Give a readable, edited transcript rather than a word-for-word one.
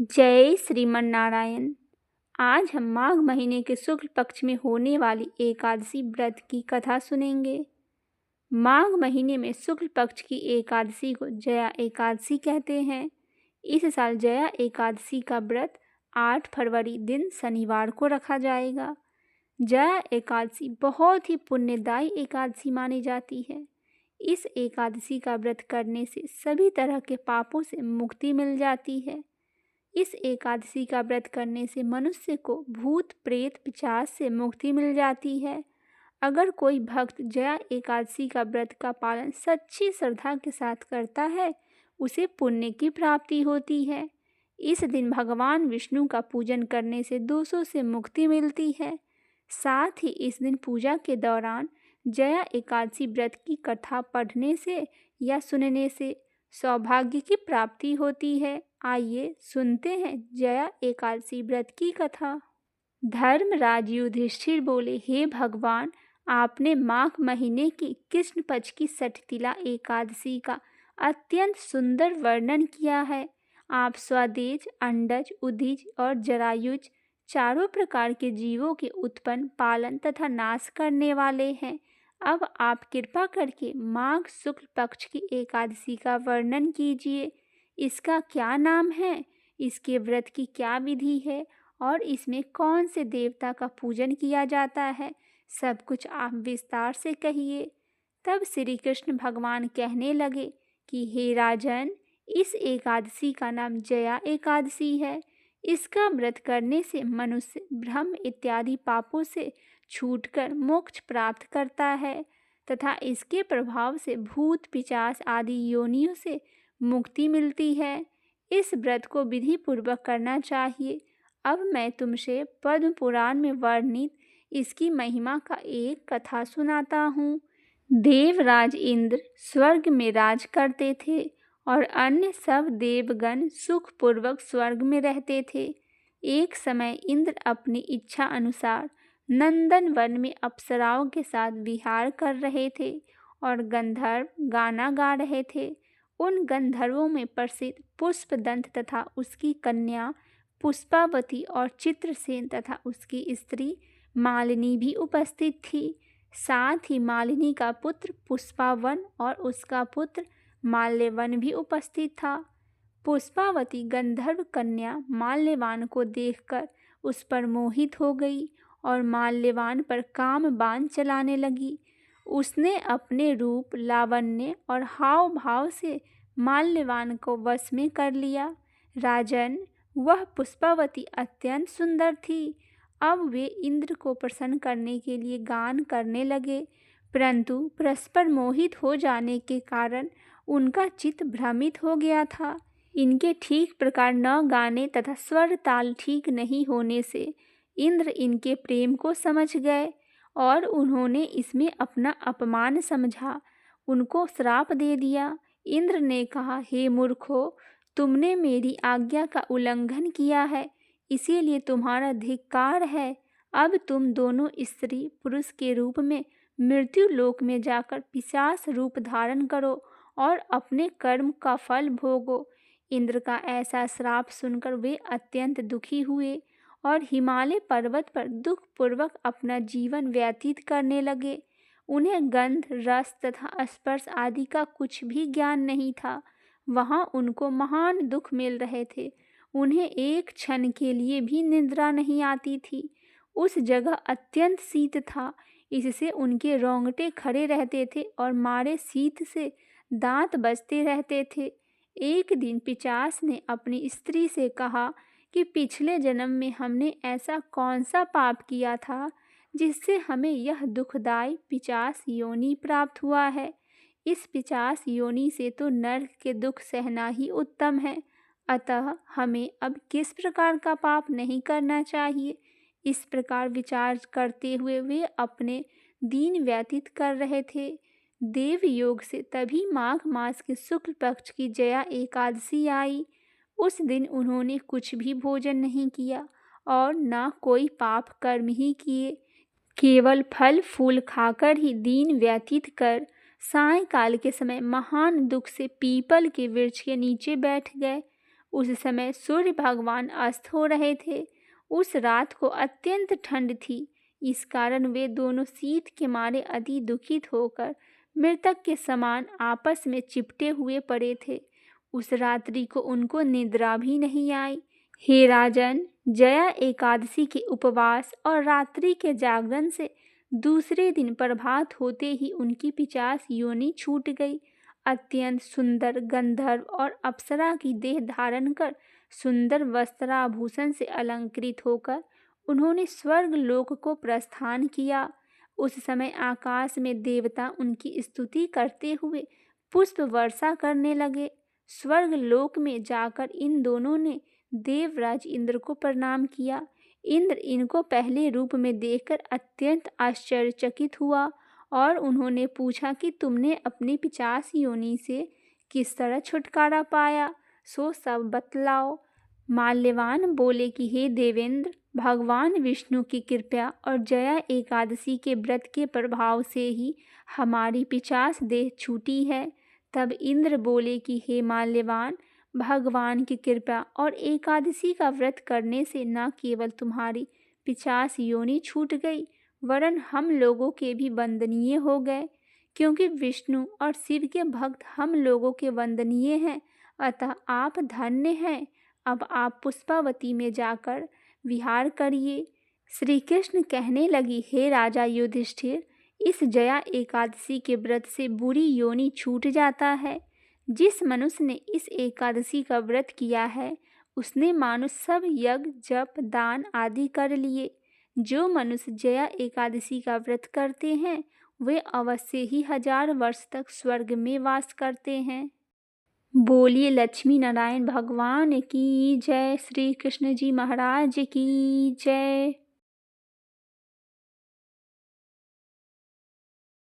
जय श्रीमन नारायण। आज हम माघ महीने के शुक्ल पक्ष में होने वाली एकादशी व्रत की कथा सुनेंगे। माघ महीने में शुक्ल पक्ष की एकादशी को जया एकादशी कहते हैं। इस साल जया एकादशी का व्रत 8 फरवरी दिन शनिवार को रखा जाएगा। जया एकादशी बहुत ही पुण्यदायी एकादशी मानी जाती है। इस एकादशी का व्रत करने से सभी तरह के पापों से मुक्ति मिल जाती है। इस एकादशी का व्रत करने से मनुष्य को भूत प्रेत पिशाच से मुक्ति मिल जाती है। अगर कोई भक्त जया एकादशी का व्रत का पालन सच्ची श्रद्धा के साथ करता है, उसे पुण्य की प्राप्ति होती है। इस दिन भगवान विष्णु का पूजन करने से दोषों से मुक्ति मिलती है। साथ ही इस दिन पूजा के दौरान जया एकादशी व्रत की कथा पढ़ने से या सुनने से सौभाग्य की प्राप्ति होती है। आइए सुनते हैं जया एकादशी व्रत की कथा। धर्मराज युधिष्ठिर बोले, हे भगवान, आपने माघ महीने की कृष्ण पक्ष की सठतिला एकादशी का अत्यंत सुंदर वर्णन किया है। आप स्वदेज, अंडज, उदिज और जरायुज चारों प्रकार के जीवों के उत्पन्न, पालन तथा नाश करने वाले हैं। अब आप कृपा करके माघ शुक्ल पक्ष की एकादशी का वर्णन कीजिए। इसका क्या नाम है, इसके व्रत की क्या विधि है और इसमें कौन से देवता का पूजन किया जाता है, सब कुछ आप विस्तार से कहिए। तब श्री कृष्ण भगवान कहने लगे कि हे राजन, इस एकादशी का नाम जया एकादशी है। इसका व्रत करने से मनुष्य भ्रम इत्यादि पापों से छूटकर मोक्ष प्राप्त करता है तथा इसके प्रभाव से भूत पिशाच आदि योनियों से मुक्ति मिलती है। इस व्रत को विधि पूर्वक करना चाहिए। अब मैं तुमसे पद्म पुराण में वर्णित इसकी महिमा का एक कथा सुनाता हूँ। देवराज इंद्र स्वर्ग में राज करते थे और अन्य सब देवगण सुखपूर्वक स्वर्ग में रहते थे। एक समय इंद्र अपनी इच्छा अनुसार नंदन वन में अप्सराओं के साथ विहार कर रहे थे और गंधर्व गाना गा रहे थे। उन गंधर्वों में प्रसिद्ध पुष्पदंत तथा उसकी कन्या पुष्पावती और चित्रसेन तथा उसकी स्त्री मालिनी भी उपस्थित थी। साथ ही मालिनी का पुत्र पुष्पावन और उसका पुत्र माल्यवन भी उपस्थित था। पुष्पावती गंधर्व कन्या माल्यवान को देखकर उस पर मोहित हो गई और माल्यवान पर काम बाण चलाने लगी। उसने अपने रूप, लावण्य और हाव भाव से माल्यवान को वश में कर लिया। राजन, वह पुष्पावती अत्यंत सुंदर थी। अब वे इंद्र को प्रसन्न करने के लिए गान करने लगे, परंतु परस्पर मोहित हो जाने के कारण उनका चित्त भ्रमित हो गया था। इनके ठीक प्रकार न गाने तथा स्वर ताल ठीक नहीं होने से इंद्र इनके प्रेम को समझ गए और उन्होंने इसमें अपना अपमान समझा, उनको श्राप दे दिया। इंद्र ने कहा, हे मूर्खों, तुमने मेरी आज्ञा का उल्लंघन किया है, इसीलिए तुम्हारा धिक्कार है। अब तुम दोनों स्त्री पुरुष के रूप में मृत्यु लोक में जाकर पिशाच रूप धारण करो और अपने कर्म का फल भोगो। इंद्र का ऐसा श्राप सुनकर वे अत्यंत दुखी हुए और हिमालय पर्वत पर दुखपूर्वक अपना जीवन व्यतीत करने लगे। उन्हें गंध, रस तथा स्पर्श आदि का कुछ भी ज्ञान नहीं था। वहाँ उनको महान दुख मिल रहे थे। उन्हें एक क्षण के लिए भी निद्रा नहीं आती थी। उस जगह अत्यंत शीत था, इससे उनके रोंगटे खड़े रहते थे और मारे शीत से दांत बजते रहते थे। एक दिन पिशाच ने अपनी स्त्री से कहा कि पिछले जन्म में हमने ऐसा कौन सा पाप किया था जिससे हमें यह दुखदायी पिशाच योनि प्राप्त हुआ है। इस पिशाच योनि से तो नरक के दुख सहना ही उत्तम है, अतः हमें अब किस प्रकार का पाप नहीं करना चाहिए। इस प्रकार विचार करते हुए वे अपने दिन व्यतीत कर रहे थे। देव योग से तभी माघ मास के शुक्ल पक्ष की जया एकादशी आई। उस दिन उन्होंने कुछ भी भोजन नहीं किया और न कोई पाप कर्म ही किए, केवल फल फूल खाकर ही दिन व्यतीत कर सायंकाल के समय महान दुख से पीपल के वृक्ष के नीचे बैठ गए। उस समय सूर्य भगवान अस्त हो रहे थे। उस रात को अत्यंत ठंड थी, इस कारण वे दोनों शीत के मारे अति दुखित होकर मृतक के समान आपस में चिपटे हुए पड़े थे। उस रात्रि को उनको निद्रा भी नहीं आई। हे राजन, जया एकादशी के उपवास और रात्रि के जागरण से दूसरे दिन प्रभात होते ही उनकी पिशाच योनि छूट गई। अत्यंत सुंदर गंधर्व और अप्सरा की देह धारण कर सुंदर वस्त्राभूषण से अलंकृत होकर उन्होंने स्वर्ग लोक को प्रस्थान किया। उस समय आकाश में देवता उनकी स्तुति करते हुए पुष्प वर्षा करने लगे। स्वर्ग लोक में जाकर इन दोनों ने देवराज इंद्र को प्रणाम किया। इंद्र इनको पहले रूप में देखकर अत्यंत आश्चर्यचकित हुआ और उन्होंने पूछा कि तुमने अपनी पिशाच योनि से किस तरह छुटकारा पाया, सो सब बतलाओ। माल्यवान बोले कि हे देवेंद्र, भगवान विष्णु की कृपा और जया एकादशी के व्रत के प्रभाव से ही हमारी पिशाच देह छूटी है। तब इंद्र बोले कि हे माल्यवान, भगवान की कृपा और एकादशी का व्रत करने से न केवल तुम्हारी पिशाच योनि छूट गई, वरन हम लोगों के भी वंदनीय हो गए, क्योंकि विष्णु और शिव के भक्त हम लोगों के वंदनीय हैं। अतः आप धन्य हैं। अब आप पुष्पावती में जाकर विहार करिए। श्री कृष्ण कहने लगी, हे राजा युधिष्ठिर, इस जया एकादशी के व्रत से बुरी योनि छूट जाता है। जिस मनुष्य ने इस एकादशी का व्रत किया है, उसने मानो सब यज्ञ जप दान आदि कर लिए। जो मनुष्य जया एकादशी का व्रत करते हैं, वे अवश्य ही 1000 वर्ष तक स्वर्ग में वास करते हैं। बोलिए लक्ष्मी नारायण भगवान की जय। श्री कृष्ण जी महाराज की जय।